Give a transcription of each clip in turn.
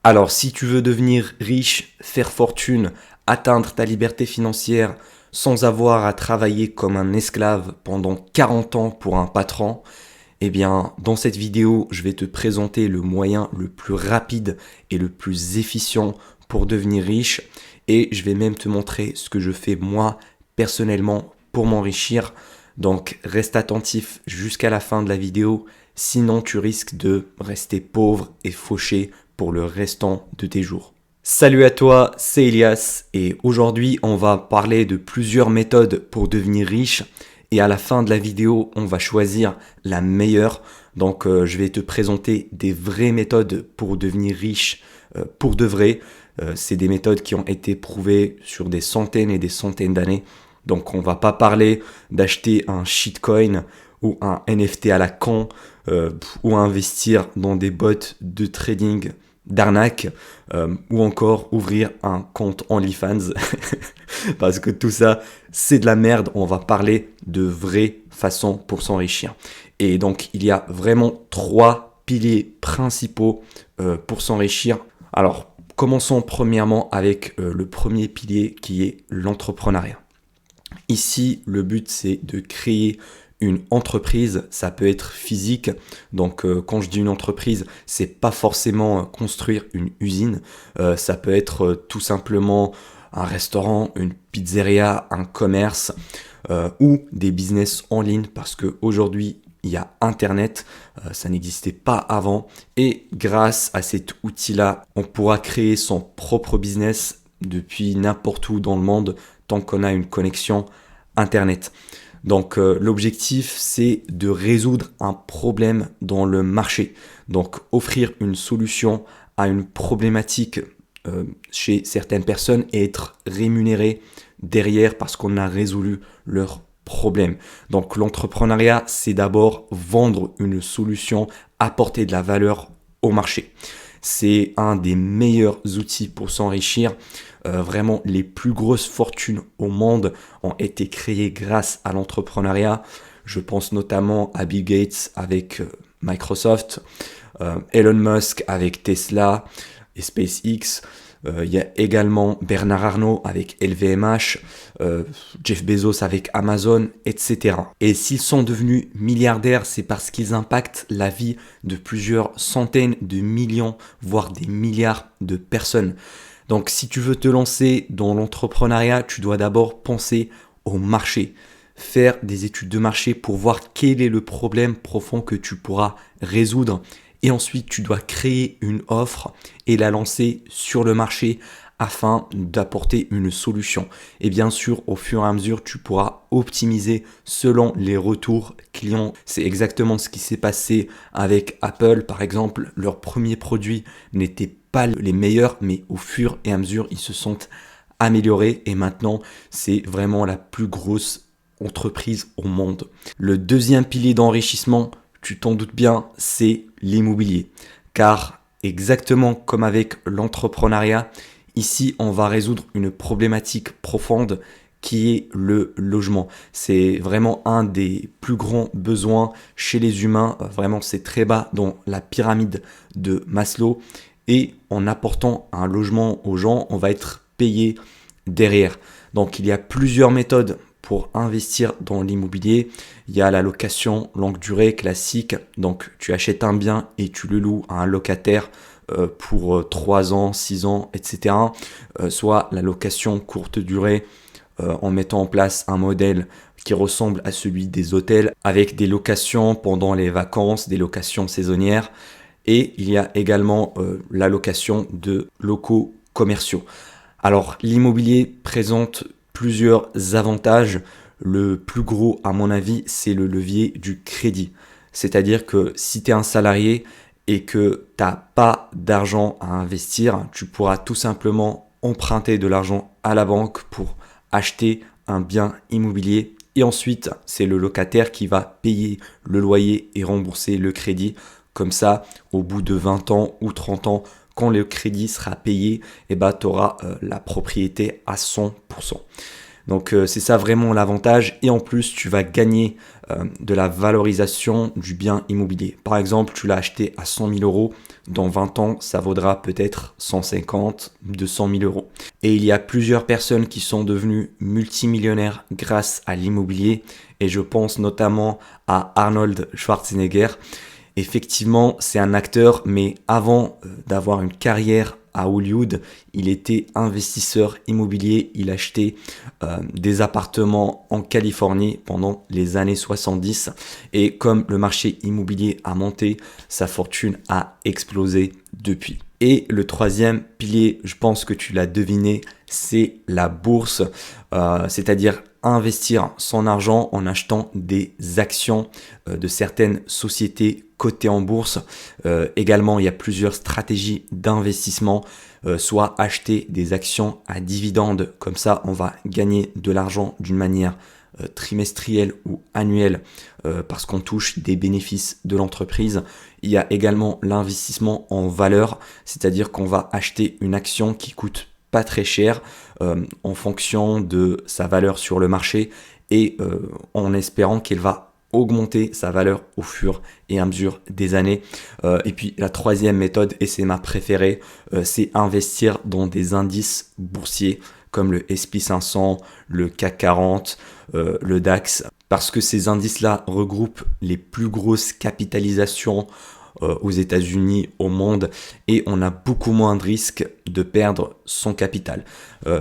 Alors, si tu veux devenir riche, faire fortune, atteindre ta liberté financière sans avoir à travailler comme un esclave pendant 40 ans pour un patron, eh bien, dans cette vidéo, je vais te présenter le moyen le plus rapide et le plus efficient pour devenir riche. Et je vais même te montrer ce que je fais moi, personnellement, pour m'enrichir. Donc, reste attentif jusqu'à la fin de la vidéo. Sinon, tu risques de rester pauvre et fauché pour le restant de tes jours. Salut à toi, c'est Elias et aujourd'hui on va parler de plusieurs méthodes pour devenir riche et à la fin de la vidéo on va choisir la meilleure. Donc je vais te présenter des vraies méthodes pour devenir riche pour de vrai. C'est des méthodes qui ont été prouvées sur des centaines et des centaines d'années. Donc on va pas parler d'acheter un shitcoin ou un NFT à la con ou investir dans des bots de trading d'arnaque ou encore ouvrir un compte OnlyFans parce que tout ça c'est de la merde. On va parler de vraies façons pour s'enrichir et donc il y a vraiment trois piliers principaux pour s'enrichir. Alors commençons premièrement avec le premier pilier qui est l'entrepreneuriat. Ici le but c'est de créer une entreprise, ça peut être physique. Donc quand je dis une entreprise, c'est pas forcément construire une usine. Ça peut être tout simplement un restaurant, une pizzeria, un commerce ou des business en ligne parce qu'aujourd'hui il y a Internet, ça n'existait pas avant et grâce à cet outil-là, on pourra créer son propre business depuis n'importe où dans le monde tant qu'on a une connexion Internet. Donc l'objectif c'est de résoudre un problème dans le marché. Donc offrir une solution à une problématique chez certaines personnes et être rémunéré derrière parce qu'on a résolu leur problème. Donc l'entrepreneuriat c'est d'abord vendre une solution, apporter de la valeur au marché. C'est un des meilleurs outils pour s'enrichir. Vraiment, les plus grosses fortunes au monde ont été créées grâce à l'entrepreneuriat. Je pense notamment à Bill Gates avec Microsoft, Elon Musk avec Tesla et SpaceX. Il y a également Bernard Arnault avec LVMH, Jeff Bezos avec Amazon, etc. Et s'ils sont devenus milliardaires, c'est parce qu'ils impactent la vie de plusieurs centaines de millions, voire des milliards de personnes. Donc si tu veux te lancer dans l'entrepreneuriat, tu dois d'abord penser au marché. Faire des études de marché pour voir quel est le problème profond que tu pourras résoudre. Et ensuite, tu dois créer une offre et la lancer sur le marché afin d'apporter une solution. Et bien sûr, au fur et à mesure, tu pourras optimiser selon les retours clients. C'est exactement ce qui s'est passé avec Apple. Par exemple, leurs premiers produits n'étaient pas les meilleurs, mais au fur et à mesure, ils se sont améliorés. Et maintenant, c'est vraiment la plus grosse entreprise au monde. Le deuxième pilier d'enrichissement, tu t'en doutes bien, c'est l'immobilier. Car exactement comme avec l'entrepreneuriat, ici on va résoudre une problématique profonde qui est le logement. C'est vraiment un des plus grands besoins chez les humains. Vraiment, c'est très bas dans la pyramide de Maslow. Et en apportant un logement aux gens, on va être payé derrière. Donc il y a plusieurs méthodes pour investir dans l'immobilier. Il y a la location longue durée classique. Donc tu achètes un bien et tu le loues à un locataire pour 3 ans, 6 ans, etc. Soit la location courte durée en mettant en place un modèle qui ressemble à celui des hôtels avec des locations pendant les vacances, des locations saisonnières. Et il y a également la location de locaux commerciaux. Alors l'immobilier présente plusieurs avantages. Le plus gros, à mon avis, c'est le levier du crédit. C'est-à-dire que si tu es un salarié et que tu n'as pas d'argent à investir, tu pourras tout simplement emprunter de l'argent à la banque pour acheter un bien immobilier. Et ensuite, c'est le locataire qui va payer le loyer et rembourser le crédit. Comme ça, au bout de 20 ans ou 30 ans, quand le crédit sera payé, tu auras la propriété à 100%. Donc c'est ça vraiment l'avantage et en plus tu vas gagner de la valorisation du bien immobilier. Par exemple, tu l'as acheté à 100 000 euros, dans 20 ans ça vaudra peut-être 150, 200 000 euros. Et il y a plusieurs personnes qui sont devenues multimillionnaires grâce à l'immobilier et je pense notamment à Arnold Schwarzenegger. Effectivement, c'est un acteur, mais avant d'avoir une carrière à Hollywood, il était investisseur immobilier. Il achetait des appartements en Californie pendant les années 70. Et comme le marché immobilier a monté, sa fortune a explosé depuis. Et le troisième pilier, je pense que tu l'as deviné, c'est la bourse, c'est-à-dire investir son argent en achetant des actions de certaines sociétés cotées en bourse. Également, il y a plusieurs stratégies d'investissement, soit acheter des actions à dividendes, comme ça on va gagner de l'argent d'une manière trimestrielle ou annuelle parce qu'on touche des bénéfices de l'entreprise. Il y a également l'investissement en valeur, c'est-à-dire qu'on va acheter une action qui coûte pas très cher en fonction de sa valeur sur le marché et en espérant qu'elle va augmenter sa valeur au fur et à mesure des années. Et puis la troisième méthode, et c'est ma préférée, c'est investir dans des indices boursiers comme le S&P 500, le CAC 40, le DAX, parce que ces indices-là regroupent les plus grosses capitalisations aux États-Unis, au monde, et on a beaucoup moins de risques de perdre son capital.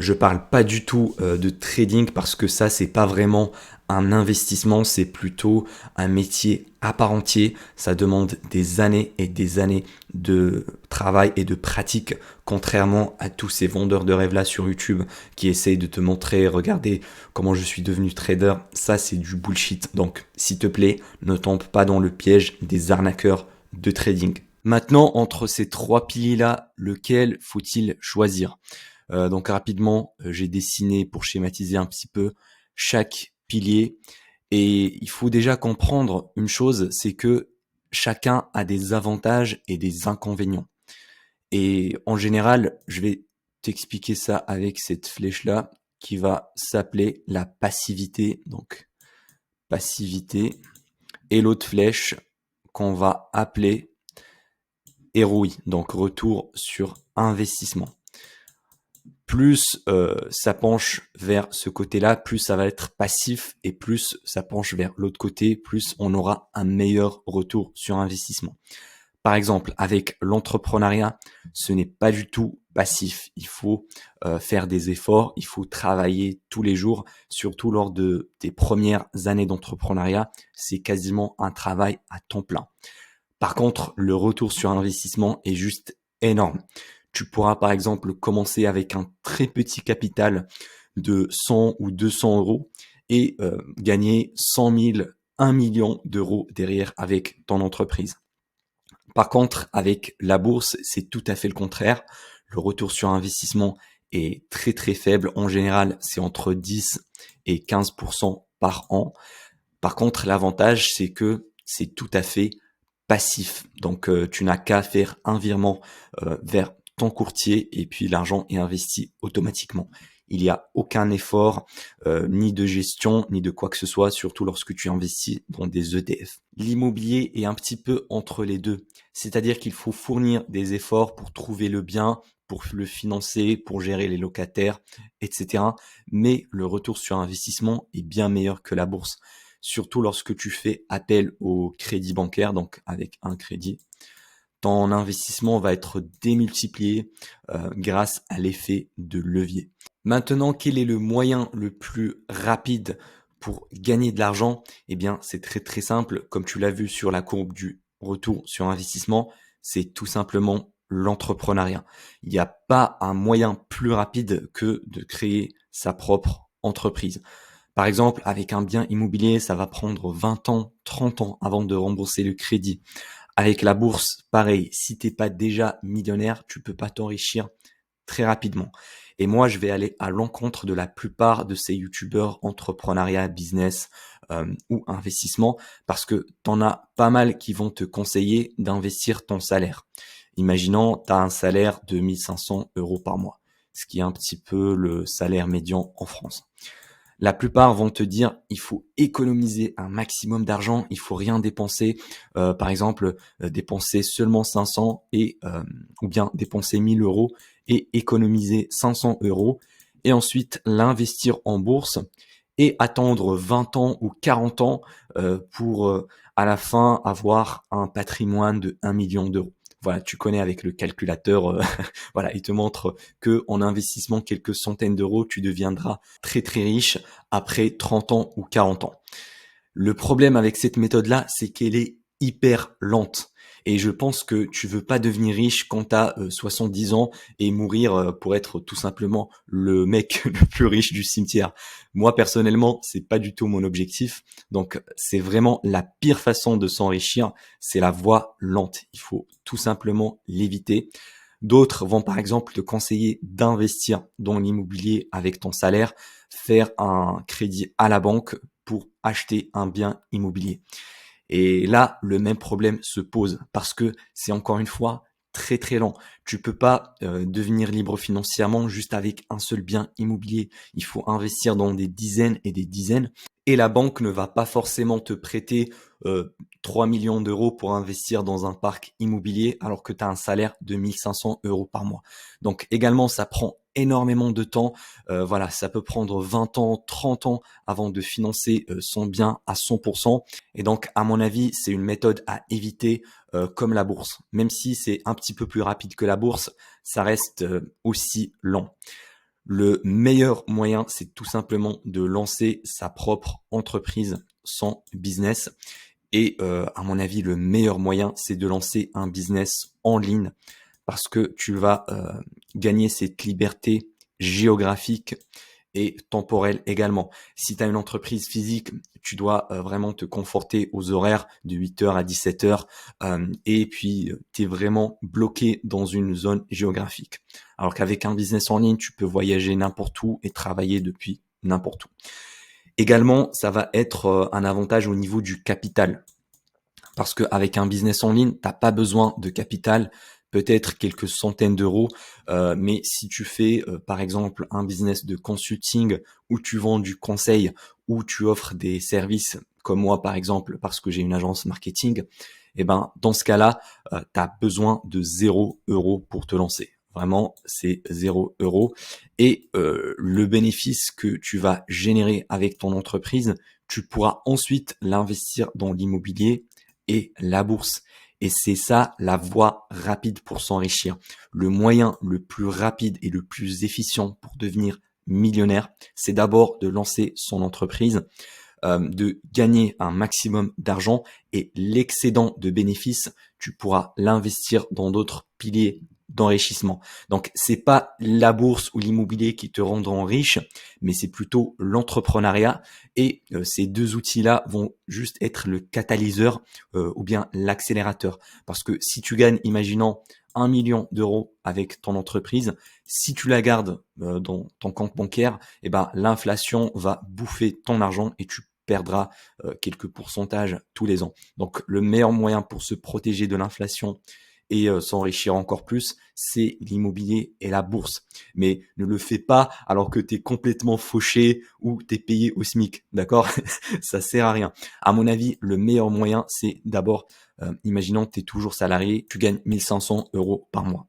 Je parle pas du tout de trading parce que ça c'est pas vraiment un investissement, c'est plutôt un métier à part entière. Ça demande des années et des années de travail et de pratique, contrairement à tous ces vendeurs de rêves là sur YouTube qui essayent de te montrer, regardez comment je suis devenu trader. Ça c'est du bullshit. Donc s'il te plaît, ne tombe pas dans le piège des arnaqueurs de trading. Maintenant, entre ces trois piliers-là, lequel faut-il choisir? Donc rapidement, j'ai dessiné pour schématiser un petit peu chaque pilier. Et il faut déjà comprendre une chose, c'est que chacun a des avantages et des inconvénients. Et en général, je vais t'expliquer ça avec cette flèche-là qui va s'appeler la passivité. Donc, passivité. Et l'autre flèche qu'on va appeler ROI, donc retour sur investissement. Plus ça penche vers ce côté-là, plus ça va être passif et plus ça penche vers l'autre côté, plus on aura un meilleur retour sur investissement. Par exemple, avec l'entrepreneuriat, ce n'est pas du tout passif. Il faut faire des efforts, il faut travailler tous les jours, surtout lors de tes premières années d'entrepreneuriat. C'est quasiment un travail à temps plein. Par contre, le retour sur investissement est juste énorme. Tu pourras par exemple commencer avec un très petit capital de 100 ou 200 euros et gagner 100 000, 1 million d'euros derrière avec ton entreprise. Par contre, avec la bourse, c'est tout à fait le contraire. Le retour sur investissement est très très faible. En général, c'est entre 10 et 15% par an. Par contre, l'avantage, c'est que c'est tout à fait passif. Donc, tu n'as qu'à faire un virement vers ton courtier et puis l'argent est investi automatiquement. Il n'y a aucun effort, ni de gestion, ni de quoi que ce soit, surtout lorsque tu investis dans des ETF. L'immobilier est un petit peu entre les deux. C'est-à-dire qu'il faut fournir des efforts pour trouver le bien, pour le financer, pour gérer les locataires, etc. Mais le retour sur investissement est bien meilleur que la bourse. Surtout lorsque tu fais appel au crédit bancaire, donc avec un crédit, ton investissement va être démultiplié grâce à l'effet de levier. Maintenant, quel est le moyen le plus rapide pour gagner de l'argent? Eh bien, c'est très très simple. Comme tu l'as vu sur la courbe du retour sur investissement, c'est tout simplement l'entrepreneuriat. Il n'y a pas un moyen plus rapide que de créer sa propre entreprise. Par exemple, avec un bien immobilier, ça va prendre 20 ans, 30 ans avant de rembourser le crédit. Avec la bourse, pareil, si t'es pas déjà millionnaire, tu peux pas t'enrichir très rapidement. Et moi, je vais aller à l'encontre de la plupart de ces youtubeurs entrepreneuriat, business ou investissement parce que t'en as pas mal qui vont te conseiller d'investir ton salaire. Imaginons, tu as un salaire de 1 500 euros par mois, ce qui est un petit peu le salaire médian en France. La plupart vont te dire, il faut économiser un maximum d'argent, il faut rien dépenser. Par exemple, dépenser seulement 500 ou bien dépenser 1000 euros et économiser 500 euros et ensuite l'investir en bourse et attendre 20 ans ou 40 ans pour à la fin avoir un patrimoine de 1 million d'euros. Voilà, tu connais avec le calculateur, voilà, il te montre que en investissement quelques centaines d'euros, tu deviendras très très riche après 30 ans ou 40 ans. Le problème avec cette méthode-là, c'est qu'elle est hyper lente. Et je pense que tu veux pas devenir riche quand tu as 70 ans et mourir pour être tout simplement le mec le plus riche du cimetière. Moi, personnellement, c'est pas du tout mon objectif. Donc, c'est vraiment la pire façon de s'enrichir. C'est la voie lente. Il faut tout simplement l'éviter. D'autres vont par exemple te conseiller d'investir dans l'immobilier avec ton salaire, faire un crédit à la banque pour acheter un bien immobilier. Et là, le même problème se pose parce que c'est encore une fois très très lent. Tu peux pas devenir libre financièrement juste avec un seul bien immobilier. Il faut investir dans des dizaines et des dizaines. Et la banque ne va pas forcément te prêter 3 millions d'euros pour investir dans un parc immobilier alors que tu as un salaire de 1500 euros par mois. Donc également, ça prend énormément de temps. Voilà, ça peut prendre 20 ans, 30 ans avant de financer son bien à 100%. Et donc, à mon avis, c'est une méthode à éviter comme la bourse. Même si c'est un petit peu plus rapide que la bourse, ça reste aussi lent. Le meilleur moyen, c'est tout simplement de lancer sa propre entreprise, son business. Et à mon avis, le meilleur moyen, c'est de lancer un business en ligne parce que tu vas gagner cette liberté géographique et temporelle également. Si tu as une entreprise physique, tu dois vraiment te conforter aux horaires de 8h à 17h et puis tu es vraiment bloqué dans une zone géographique. Alors qu'avec un business en ligne, tu peux voyager n'importe où et travailler depuis n'importe où. Également, ça va être un avantage au niveau du capital. Parce qu'avec un business en ligne, t'as pas besoin de capital, peut-être quelques centaines d'euros, mais si tu fais par exemple un business de consulting où tu vends du conseil, où tu offres des services comme moi par exemple parce que j'ai une agence marketing, et ben dans ce cas-là, tu as besoin de 0 € pour te lancer. Vraiment, c'est 0 € et le bénéfice que tu vas générer avec ton entreprise, tu pourras ensuite l'investir dans l'immobilier et la bourse. Et c'est ça la voie rapide pour s'enrichir. Le moyen le plus rapide et le plus efficient pour devenir millionnaire, c'est d'abord de lancer son entreprise, de gagner un maximum d'argent et l'excédent de bénéfices, tu pourras l'investir dans d'autres piliers d'enrichissement. Donc c'est pas la bourse ou l'immobilier qui te rendront riche, mais c'est plutôt l'entrepreneuriat et ces deux outils-là vont juste être le catalyseur ou bien l'accélérateur. Parce que si tu gagnes, imaginons 1 million d'euros avec ton entreprise, si tu la gardes dans ton compte bancaire, eh ben l'inflation va bouffer ton argent et tu perdras quelques pourcentages tous les ans. Donc le meilleur moyen pour se protéger de l'inflation et s'enrichir encore plus, c'est l'immobilier et la bourse. Mais ne le fais pas alors que tu es complètement fauché ou tu es payé au SMIC, d'accord? Ça sert à rien. À mon avis, le meilleur moyen, c'est d'abord, imaginons que tu es toujours salarié, tu gagnes 1500 euros par mois.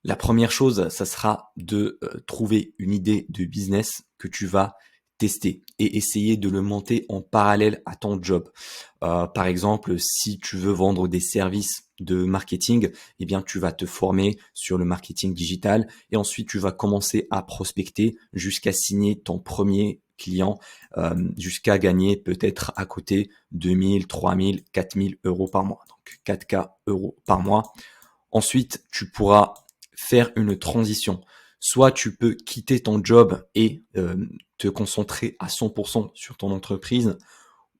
La première chose, ça sera de trouver une idée de business que tu vas tester et essayer de le monter en parallèle à ton job. Par exemple, si tu veux vendre des services de marketing, eh bien, tu vas te former sur le marketing digital et ensuite tu vas commencer à prospecter jusqu'à signer ton premier client, jusqu'à gagner peut-être à côté 2000, 3000, 4000 euros par mois. Donc 4K euros par mois. Ensuite, tu pourras faire une transition. Soit tu peux quitter ton job et te concentrer à 100% sur ton entreprise,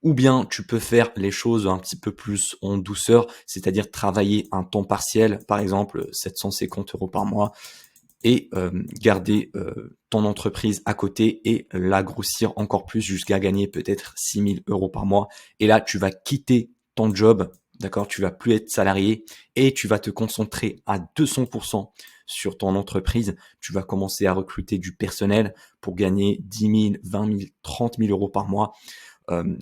ou bien tu peux faire les choses un petit peu plus en douceur, c'est-à-dire travailler un temps partiel, par exemple 750 euros par mois, et garder ton entreprise à côté et la grossir encore plus jusqu'à gagner peut-être 6000 euros par mois. Et là, tu vas quitter ton job, d'accord? Tu vas plus être salarié et tu vas te concentrer à 200% sur ton entreprise. Tu vas commencer à recruter du personnel pour gagner 10 000, 20 000, 30 000 euros par mois.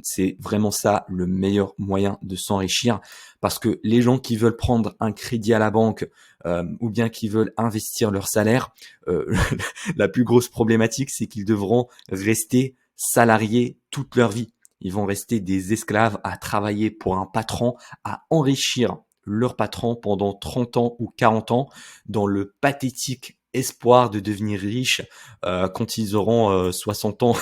C'est vraiment ça le meilleur moyen de s'enrichir, parce que les gens qui veulent prendre un crédit à la banque ou bien qui veulent investir leur salaire, la plus grosse problématique, c'est qu'ils devront rester salariés toute leur vie. Ils vont rester des esclaves à travailler pour un patron, à enrichir leur patron pendant 30 ans ou 40 ans dans le pathétique espoir de devenir riche quand ils auront 60 ans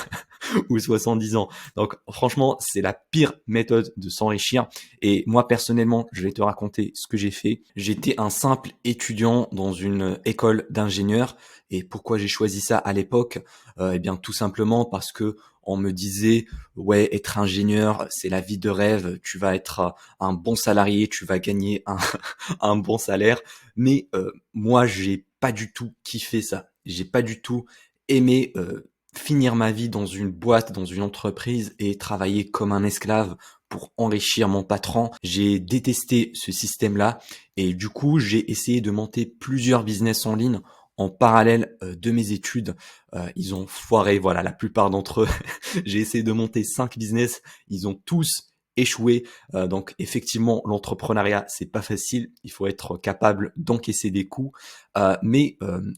ou 70 ans. Donc franchement, c'est la pire méthode de s'enrichir. Et moi personnellement, je vais te raconter ce que j'ai fait. J'étais un simple étudiant dans une école d'ingénieur. Et pourquoi j'ai choisi ça à l'époque? Eh bien tout simplement parce que on me disait, ouais, être ingénieur, c'est la vie de rêve, tu vas être un bon salarié, tu vas gagner un bon salaire. Mais moi, j'ai pas du tout kiffé ça. J'ai pas du tout aimé finir ma vie dans une boîte, dans une entreprise et travailler comme un esclave pour enrichir mon patron. J'ai détesté ce système-là et du coup, j'ai essayé de monter plusieurs business en ligne en parallèle de mes études. Ils ont foiré, voilà, la plupart d'entre eux. J'ai essayé de monter 5 business, ils ont tous échoué. Donc effectivement, l'entrepreneuriat, c'est pas facile. Il faut être capable d'encaisser des coups. Mais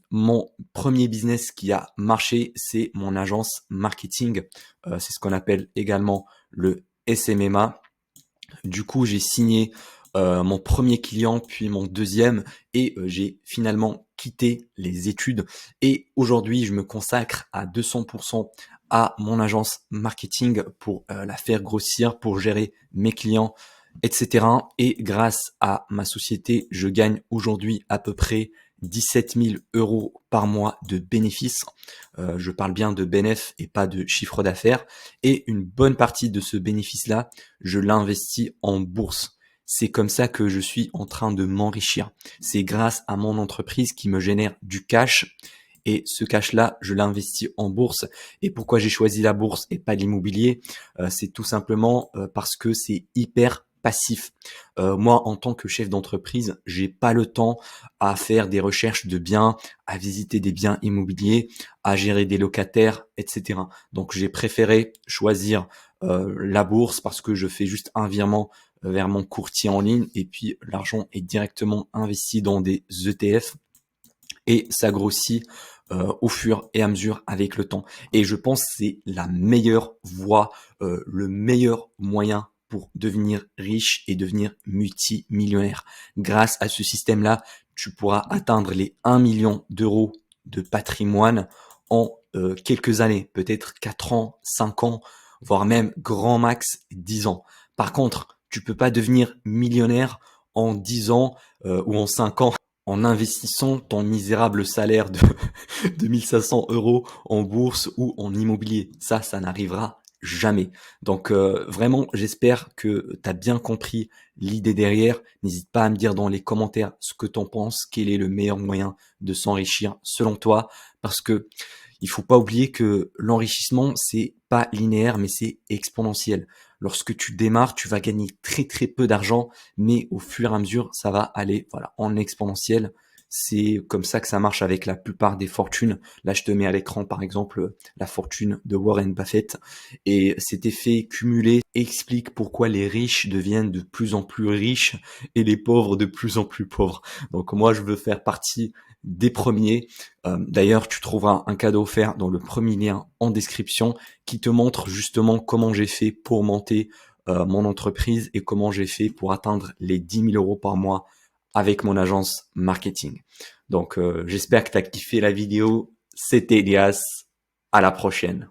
mon premier business qui a marché, c'est mon agence marketing. C'est ce qu'on appelle également le SMMA. Du coup, j'ai signé mon premier client, puis mon deuxième, et j'ai finalement quitté les études. Et aujourd'hui, je me consacre à 200% à mon agence marketing pour la faire grossir, pour gérer mes clients, etc. Et grâce à ma société, je gagne aujourd'hui à peu près 17 000 euros par mois de bénéfices. Je parle bien de bénéfices et pas de chiffre d'affaires. Et une bonne partie de ce bénéfice-là, je l'investis en bourse. C'est comme ça que je suis en train de m'enrichir. C'est grâce à mon entreprise qui me génère du cash. Et ce cash-là, je l'investis en bourse. Et pourquoi j'ai choisi la bourse et pas l'immobilier? C'est tout simplement parce que c'est hyper passif. Moi, en tant que chef d'entreprise, j'ai pas le temps à faire des recherches de biens, à visiter des biens immobiliers, à gérer des locataires, etc. Donc, j'ai préféré choisir la bourse parce que je fais juste un virement vers mon courtier en ligne et puis l'argent est directement investi dans des ETF et ça grossit au fur et à mesure avec le temps. Et je pense que c'est la meilleure voie, le meilleur moyen pour devenir riche et devenir multimillionnaire. Grâce à ce système-là, tu pourras atteindre les 1 million d'euros de patrimoine en quelques années, peut-être 4 ans, 5 ans, voire même grand max 10 ans. Par contre, tu peux pas devenir millionnaire en 10 ans ou en 5 ans en investissant ton misérable salaire de 1500 euros en bourse ou en immobilier. Ça n'arrivera jamais. Donc vraiment, j'espère que tu as bien compris l'idée derrière. N'hésite pas à me dire dans les commentaires ce que tu en penses, quel est le meilleur moyen de s'enrichir selon toi, parce que il faut pas oublier que l'enrichissement, c'est pas linéaire, mais c'est exponentiel. Lorsque tu démarres, tu vas gagner très très peu d'argent, mais au fur et à mesure, ça va aller voilà en exponentiel. C'est comme ça que ça marche avec la plupart des fortunes. Là, je te mets à l'écran, par exemple, la fortune de Warren Buffett. Et cet effet cumulé explique pourquoi les riches deviennent de plus en plus riches et les pauvres de plus en plus pauvres. Donc moi, je veux faire partie des premiers. D'ailleurs, tu trouveras un cadeau offert dans le premier lien en description qui te montre justement comment j'ai fait pour monter mon entreprise et comment j'ai fait pour atteindre les 10 000 euros par mois avec mon agence marketing. Donc, j'espère que tu as kiffé la vidéo. C'était Elias. À la prochaine.